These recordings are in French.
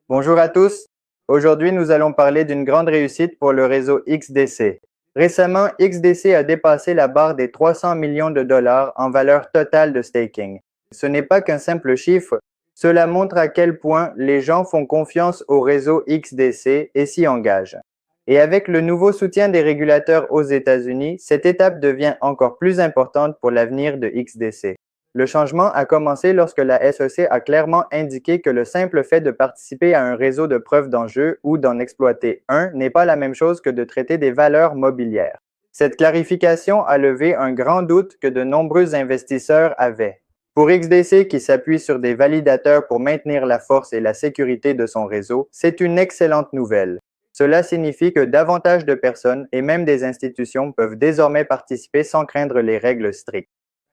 Bonjour à tous. Aujourd'hui, nous allons parler d'une grande réussite pour le réseau XDC. Récemment, XDC a dépassé la barre des 300 millions de dollars en valeur totale de staking. Ce n'est pas qu'un simple chiffre, cela montre à quel point les gens font confiance au réseau XDC et s'y engagent. Et avec le nouveau soutien des régulateurs aux États-Unis, cette étape devient encore plus importante pour l'avenir de XDC. Le changement a commencé lorsque la SEC a clairement indiqué que le simple fait de participer à un réseau de preuves d'enjeu ou d'en exploiter un n'est pas la même chose que de traiter des valeurs mobilières. Cette clarification a levé un grand doute que de nombreux investisseurs avaient. Pour XDC qui s'appuie sur des validateurs pour maintenir la force et la sécurité de son réseau, c'est une excellente nouvelle. Cela signifie que davantage de personnes et même des institutions peuvent désormais participer sans craindre les règles strictes.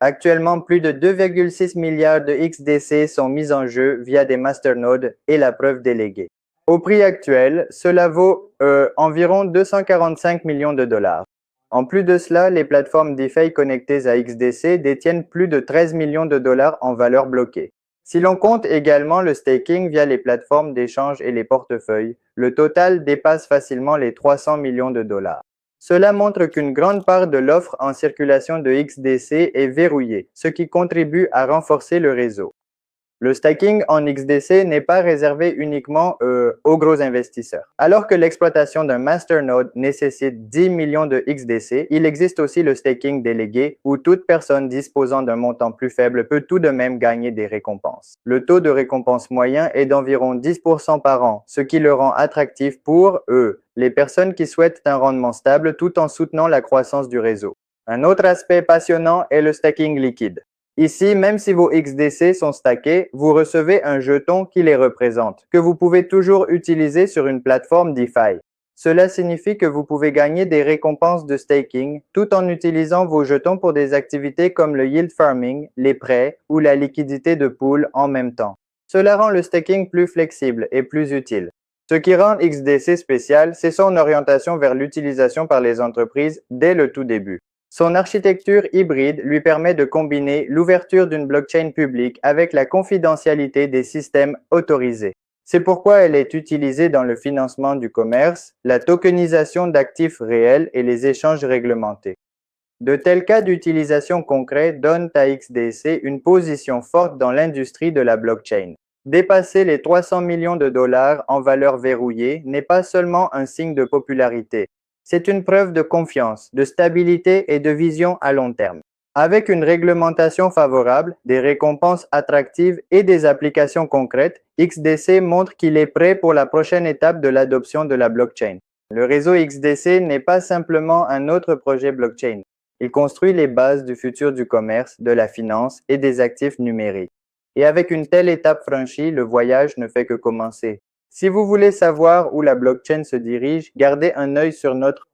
Actuellement, plus de 2,6 milliards de XDC sont mis en jeu via des masternodes et la preuve déléguée. Au prix actuel, cela vaut environ 245 millions de dollars. En plus de cela, les plateformes DeFi connectées à XDC détiennent plus de 13 millions de dollars en valeur bloquée. Si l'on compte également le staking via les plateformes d'échange et les portefeuilles, le total dépasse facilement les 300 millions de dollars. Cela montre qu'une grande part de l'offre en circulation de XDC est verrouillée, ce qui contribue à renforcer le réseau. Le stacking en XDC n'est pas réservé uniquement aux gros investisseurs. Alors que l'exploitation d'un masternode nécessite 10 millions de XDC, il existe aussi le staking délégué où toute personne disposant d'un montant plus faible peut tout de même gagner des récompenses. Le taux de récompense moyen est d'environ 10% par an, ce qui le rend attractif pour les personnes qui souhaitent un rendement stable tout en soutenant la croissance du réseau. Un autre aspect passionnant est le stacking liquide. Ici, même si vos XDC sont stackés, vous recevez un jeton qui les représente, que vous pouvez toujours utiliser sur une plateforme DeFi. Cela signifie que vous pouvez gagner des récompenses de staking tout en utilisant vos jetons pour des activités comme le yield farming, les prêts ou la liquidité de pool en même temps. Cela rend le staking plus flexible et plus utile. Ce qui rend XDC spécial, c'est son orientation vers l'utilisation par les entreprises dès le tout début. Son architecture hybride lui permet de combiner l'ouverture d'une blockchain publique avec la confidentialité des systèmes autorisés. C'est pourquoi elle est utilisée dans le financement du commerce, la tokenisation d'actifs réels et les échanges réglementés. De tels cas d'utilisation concrets donnent à XDC une position forte dans l'industrie de la blockchain. Dépasser les 300 millions de dollars en valeur verrouillée n'est pas seulement un signe de popularité, c'est une preuve de confiance, de stabilité et de vision à long terme. Avec une réglementation favorable, des récompenses attractives et des applications concrètes, XDC montre qu'il est prêt pour la prochaine étape de l'adoption de la blockchain. Le réseau XDC n'est pas simplement un autre projet blockchain. Il construit les bases du futur du commerce, de la finance et des actifs numériques. Et avec une telle étape franchie, le voyage ne fait que commencer. Si vous voulez savoir où la blockchain se dirige, gardez un œil sur notre